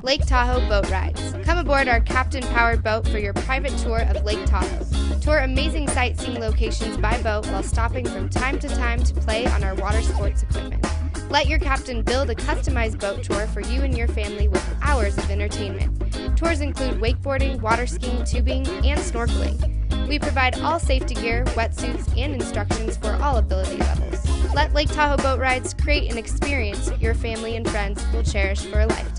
Lake Tahoe Boat Rides. Come aboard our captain-powered boat for your private tour of Lake Tahoe. Tour amazing sightseeing locations by boat while stopping from time to time to play on our water sports equipment. Let your captain build a customized boat tour for you and your family with hours of entertainment. Tours include wakeboarding, water skiing, tubing, and snorkeling. We provide all safety gear, wetsuits, and instructions for all ability levels. Let Lake Tahoe Boat Rides create an experience your family and friends will cherish for a lifetime.